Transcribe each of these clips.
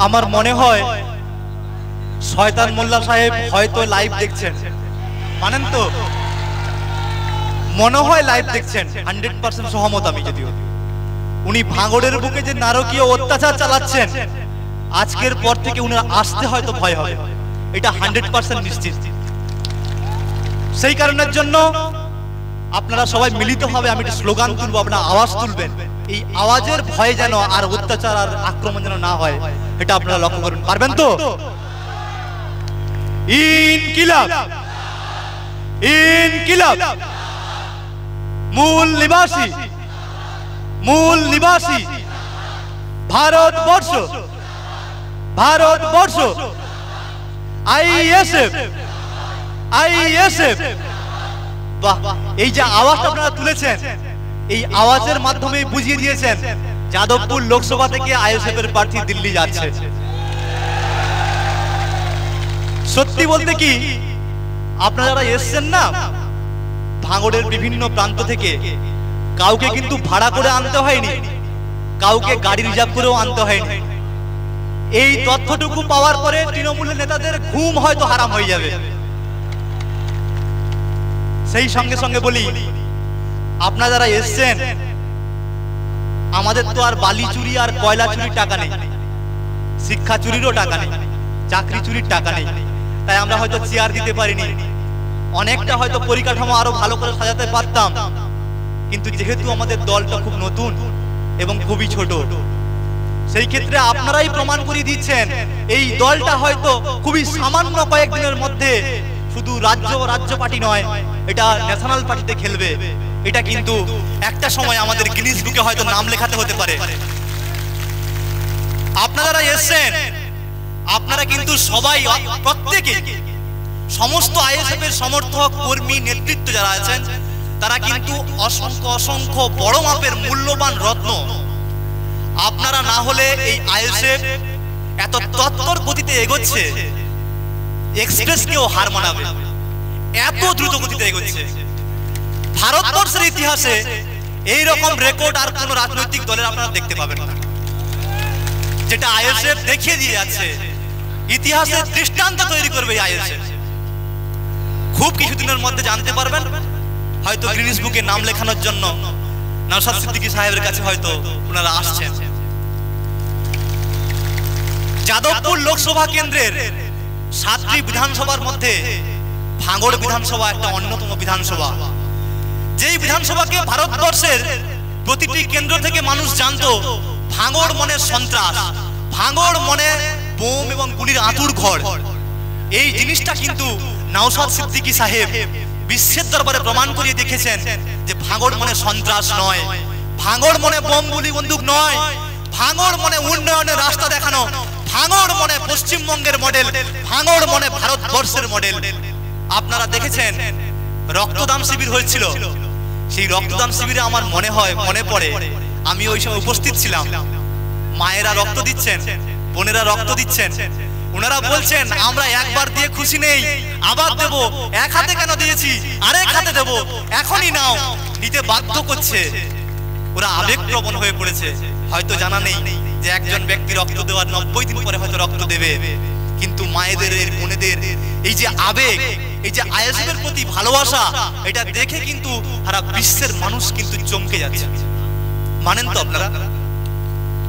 আমার মনে হয় শয়তান মোল্লা সাহেব হয়তো লাইভ দেখছেন, মানেন তো? মনে হয় লাইভ দেখছেন, 100% সহমত আমি। যদিও উনি ভাঙড়ের বুকে যে নারকীয় অত্যাচার চালাচ্ছেন, আজকের পর থেকে উনার আসতে হয়তো ভয় হবে, এটা 100% নিশ্চিত। সেই কারণের জন্য আপনারা সবাই মিলিতভাবে আমি একটা স্লোগান তুলবো, আপনারা আওয়াজ তুলবেন। এই আওয়াজের ভয়ে যেন আর অত্যাচার আর আক্রমণ যেন না হয়, এটা আপনারা লক্ষ্য করুন। পারবেন তো? ইনকিলাব, ইনকিলাব, মূল নিবাসী, মূল নিবাসী, ভারতবর্ষ, ভারতবর্ষ, আইএসএফ, আইএসএফ। বাহ, এই যে আওয়াজটা আপনারা তুলেছেন, এই আওয়াজের মাধ্যমে বুঝিয়ে দিয়েছেন যাদবপুর লোকসভা থেকে আইএসএফ এর প্রার্থী দিল্লি যাচ্ছে। সত্যি বলতে কি, আপনারা যারা এসছেন না ভাঙড়ের বিভিন্ন প্রান্ত থেকে, কাউকে কিন্তু ভাড়া করে আনতে হয়নি, কাউকে গাড়ি রিজার্ভ করেও আনতে হয়নি। এই তথ্যটুকু পাওয়ার পরে তৃণমূলের নেতাদের ঘুম হয়তো হারাম হয়ে যাবে। সেই সঙ্গে সঙ্গে বলি, আপনারা যারা এসছেন, আমাদের তো আর বালি চুরি আর কয়লা চুরির টাকা নেই, শিক্ষা চুরিরও টাকা নেই, চাকরি চুরির টাকা নেই। তাই আমরা হয়তো চেয়ার দিতে পারিনি, অনেকটা হয়তো পরিকাঠামো আরো ভালো করে সাজাতে পারতাম। কিন্তু যেহেতু আমাদের দলটা খুব নতুন এবং খুবই ছোট, সেই ক্ষেত্রে আপনারাই প্রমাণ করে দিচ্ছেন এই দলটা হয়তো খুবই সামান্য কয়েকদিনের মধ্যে শুধু রাজ্য পার্টি নয়, এটা ন্যাশনাল পার্টিতে খেলবে। এটা কিন্তু একটা সময় আমাদের গিনিস বুকে হয়তো নাম লেখাতে হতে পারে। আপনারা যারা এসেছেন, আপনারা কিন্তু সবাই, প্রত্যেকে, সমস্ত আইএসএফ এর সমর্থক, কর্মী, নেতৃত্ব যারা আছেন, তারা কিন্তু অসংখ্য অসংখ্য বড় মাপের মূল্যবান রত্ন। আপনারা না হলে এই আইএসএফ এত তৎপর গতিতে এগোচ্ছে, এক্সপ্রেসকেও হার মানাবে, এত দ্রুত গতিতে এগোচ্ছে। ভারতবর্ষের ইতিহাসে এই রকম রেকর্ড আর কোন রাজনৈতিক দলের আপনারা দেখতে পাবেন না, যেটা আইএসএফ দেখিয়ে দিয়ে যাচ্ছে। ইতিহাসের দৃষ্টান্ত তৈরি করবে আইএসএফ। খুব কিছুদিনের মধ্যে জানতে পারবেন, হয়তো গিনিস বুকে নাম লেখানোর জন্য নওশাদ সিদ্দিকী সাহেবের কাছে হয়তো ওনারা আসছেন। যাদবপুর লোকসভা কেন্দ্রের 7টি বিধানসভার মধ্যে ভাঙড় বিধানসভা একটা অন্যতম বিধানসভা, যেই বিধানসভাকে ভারতবর্ষের প্রতিটি কেন্দ্র থেকে মানুষ জানতো ভাঙড় মনে সন্ত্রাস, ভাঙড় মনে বোম এবং গুলির আঁতুর ঘর। এই জিনিসটা কিন্তু নওশাদ সিদ্দিকী সাহেব বিশ্বের দরবারে প্রমাণ করিয়ে দেখেছেন যে ভাঙড় মনে সন্ত্রাস নয়, ভাঙড় মনে বোম গুলি বন্দুক নয়, ভাঙড় মনে উন্নয়নের রাস্তা দেখানো, ভাঙড় মনে পশ্চিমবঙ্গের মডেল, ভাঙড় মনে ভারতবর্ষের মডেল। আপনারা দেখেছেন রক্তদান শিবির হয়েছিল, সেই রক্তদান শিবিরে আমার মনে পড়ে আমি ওই সময় উপস্থিত ছিলাম। মায়েরা রক্ত দিচ্ছেন, বোনেরা রক্ত দিচ্ছেন, ওনারা বলছেন আমরা একবার দিয়ে খুশি নেই, আবার দেব, এক হাতে কেন দিয়েছি আরেক হাতে দেব, এখনই নাও, নিতে বাধ্য করছে। ওরা আবেগপ্রবণ হয়ে পড়েছে। হয়তো জানা নেই যে একজন ব্যক্তি রক্ত দেওয়ার 90 দিন পরে হয়তো রক্ত দেবে, কিন্তু মায়েদের, বোনেদের এই যে আবেগ, এই যে আইএসএফ এর প্রতি ভালোবাসা, এটা দেখে কিন্তু সারা বিশ্বের মানুষ কিন্তু চমকে যাচ্ছে। মানেন তো আপনারা?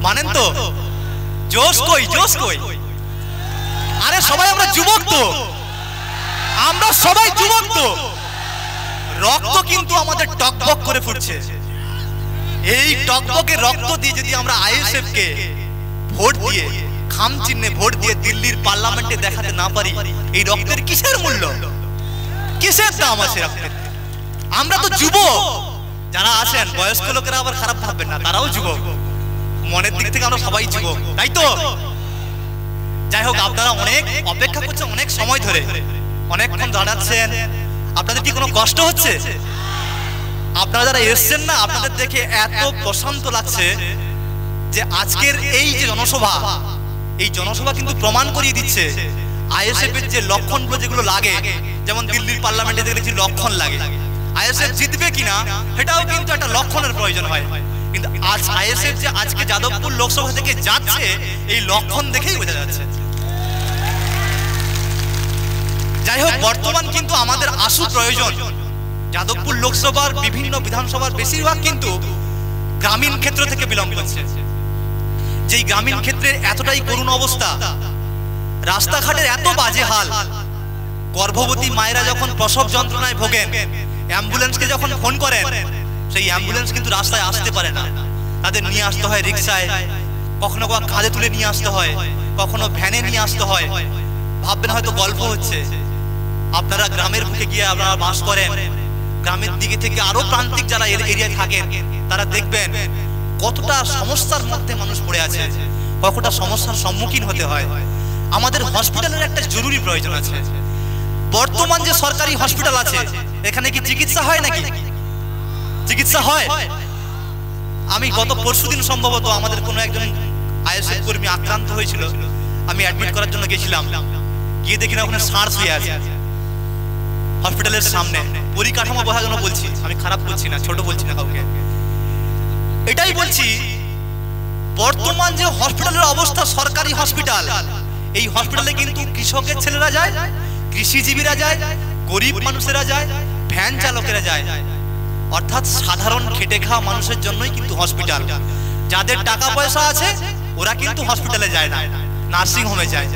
মানেন তো? জোশ কই, জোশ কই? আরে সবাই আমরা যুবক তো, আমরা সবাই যুবক তো, রক্ত কিন্তু আমাদের টকবক করে ফুটছে। এই টকবকে রক্ত দিয়ে যদি আমরা আইএসএফ কে ভোট দিয়ে, খাম চিহ্নে ভোট দিয়ে দিল্লির পার্লামেন্টে দেখাতে না পারি, এই রক্তের কিসের মূল্য, কিসের দাম আছে রক্তের? আমরা তো যুবক, যারা আছেন বয়স্ক লোকেরা আবার খারাপ ভাববেন না, তারাও যুবক, মনের দিক থেকে আমরা সবাই যুবক, তাই তো? যাই হোক, আপনারা অনেক অপেক্ষা করছেন, অনেক সময় ধরে অনেকক্ষণ দাঁড়াচ্ছেন। আপনাদের কি কোনো কষ্ট হচ্ছে? আপনারা যারা এসছেন না, আপনাদের দেখে এত প্রশান্ত লাগছে যে আজকের এই যে জনসভা, এই জনসভা কিন্তু প্রমাণ করিয়ে দিচ্ছে আইএসএফ এর যে লক্ষণগুলো যেগুলো লাগে, যেমন দিল্লির পার্লামেন্টে দেখেছি লক্ষণ লাগে, আইএসএফ জিতবে কিনা সেটাও কিন্তু একটা লক্ষণের প্রয়োজন হয়। কিন্তু আজ আইএসএফ যে আজকে যাদবপুর লোকসভা থেকে যাচ্ছে এই লক্ষণ দেখেই বোঝা যাচ্ছে। যাই হোক, বর্তমান কিন্তু আমাদের আশু প্রয়োজন। যাদবপুর লোকসভার বিভিন্ন বিধানসভার বেশিরভাগ কিন্তু গ্রামীণ ক্ষেত্র থেকে বিলং করছে। যেই গ্রামীণ ক্ষেত্রের এতটাই করুণ অবস্থা, রাস্তাঘাটের এত বাজে হাল, গর্ভবতী মায়েরা যখন প্রসব যন্ত্রণায় ভোগেন, অ্যাম্বুলেন্সকে যখন ফোন করেন, সেই অ্যাম্বুলেন্স কিন্তু রাস্তায় আসতে পারে না, তাদের নিয়ে আসতে হয় রিক্সায়, কখনো কখনো কাঁধে তুলে নিয়ে আসতে হয়, কখনো ভ্যানে নিয়ে আসতে হয়। ভাববেন হয়তো গল্প হচ্ছে, আপনারা গ্রামের বুকে গিয়ে আপনারা বাস করেন, গ্রামের দিকে থেকে আরো প্রান্তিক যারা এরিয়ায় থাকেন তারা দেখবেন কতটা সমস্যার মধ্যে মানুষ পড়ে আছে, কতটা সমস্যার সম্মুখীন হতে হয়। আমাদের হসপিটালের একটা জরুরি প্রয়োজন আছে। বর্তমান যে সরকারি হসপিটাল আছে এখানে কি চিকিৎসা হয় নাকি? চিকিৎসা হয়? আমি গত পরশুদিন সম্ভবত আমাদের কোনো একজন আইএসএফ কর্মী আক্রান্ত হয়েছিল, আমি অ্যাডমিট করার জন্য গেছিলাম, গিয়ে দেখি না ওখানে সার্চ হয়ে আছে হসপিটালের সামনে। পরিকাঠামো বোঝার জন্য বলছি, আমি খারাপ বলছি না, ছোট বলছি না কাউকে, এটাই বলছি বর্তমান যে হসপিটালের অবস্থা, সরকারি হসপিটাল, এই হসপিটালে কিন্তু কৃষকের ছেলেরা যায়, কৃষিজীবীরা যায়, গরিব মানুষেরা যায়, ভ্যান চালকেরা যায়, অর্থাৎ সাধারণ খেটে খাওয়া মানুষের জন্যই কিন্তু হসপিটাল। যাদের টাকা পয়সা আছে ওরা কিন্তু হসপিটালে যায় না, নার্সিং হোমে যায়,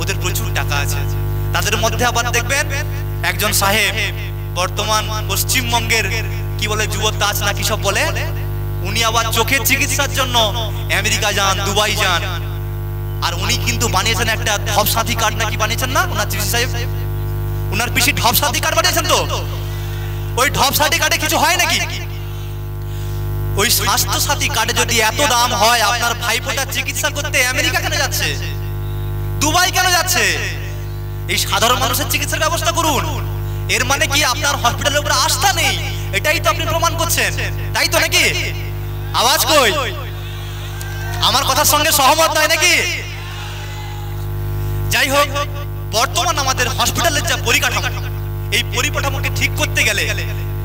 ওদের প্রচুর টাকা আছে। তাদের মধ্যে আবার দেখবেন একজন সাহেব বর্তমান পশ্চিমবঙ্গের কি বলে যুবতাজ না কি সব বলে, উনি আবার চোখের চিকিৎসার জন্য আমেরিকা যান, দুবাই যান, আর উনি কিন্তু বানিয়েছেন একটা ঢপ সাথী কার্ড নাকি বানিয়েছেন না ওনার চিকিৎসা সাহেব, ওনার পিসি ঢপ সাথী কার্ড বানিয়েছেন। তো ওই ঢপ সাথী কার্ডে কিছু হয় নাকি? ওই স্বাস্থ্য সাথী কার্ডে যদি এত দাম হয়, আপনার ভাইপোটার চিকিৎসা করতে আমেরিকা কেন যাচ্ছে, দুবাই কেন যাচ্ছে? এই সাধারণ মানুষের চিকিৎসার ব্যবস্থা করুন। এর মানে কি আপনার হসপিটালের উপরে আস্থা নেই? এটাই তো আপনি প্রমাণ করছেন, তাই তো নাকি? আওয়াজ কই? আমার কথার সঙ্গে সহমত নয় নাকি? যাই হোক, বর্তমান আমাদের হসপিটালের যা পরিকাঠামো, এই পরিকাঠামোকে ঠিক করতে গেলে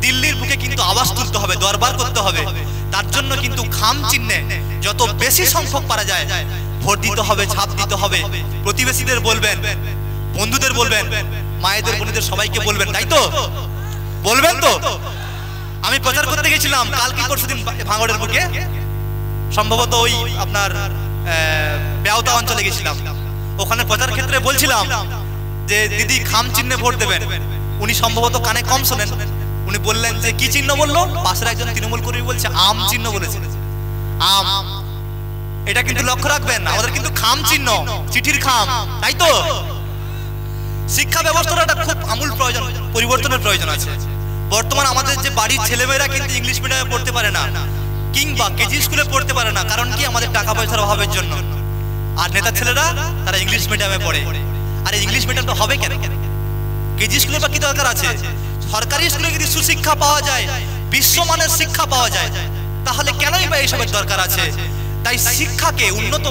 দিল্লির বুকে কিন্তু আওয়াজ তুলতে হবে, দরবার করতে হবে। তার জন্য কিন্তু খাম চিহ্নে যত বেশি সংখ্যক পারা যায় ভোট দিতে হবে, ছাপ দিতে হবে। প্রতিবেশীদের বলবেন, বন্ধুদের বলবেন, মায়েদের বোনেদের সবাইকে বলবেন, তাই তো? বলবেন তো? আমি প্রচার করতে গেছিলাম কালকে পরশুদিন ভাঙড়ের বুকে, সম্ভবত ওই আপনার বেওতা অঞ্চলে গেছিলাম। ওখানে প্রচার ক্ষেত্রে বলছিলাম যে দিদি খাম চিহ্নে ভোট দেবেন। উনি সম্ভবত কানে কম শোনেন, উনি বললেন যে কি চিহ্ন বললো? পাশের একজন তৃণমূল কর্মী বলছে আম চিহ্ন বলেছে। আম, এটা কিন্তু লক্ষ্য রাখবেন, আমাদের কিন্তু খাম চিহ্ন, চিঠির খাম, তাই তো? শিক্ষা ব্যবস্থাটা একটা খুব আমূল প্রয়োজন, পরিবর্তনের প্রয়োজন আছে। বর্তমান আমাদের যে বাড়ির ছেলেমেয়েরা কিন্তু ইংলিশ মিডিয়ামে পড়তে পারে না, কিংবা কেজি স্কুলে পড়তে পারে না, কারণ কি? আমাদের টাকা পয়সার অভাবের জন্য। আর নেতার ছেলেরা তারা ইংলিশ মিডিয়ামে পড়ে। আর ইংলিশ মিডিয়ামটা হবে কেন? কেজি স্কুলে বা কি দরকার আছে? সরকারি স্কুলে যদি সুশিক্ষা পাওয়া যায়, বিশ্বমানের শিক্ষা পাওয়া যায়, তাহলে কেনই বা এইসবের দরকার আছে? তাই শিক্ষাকে উন্নত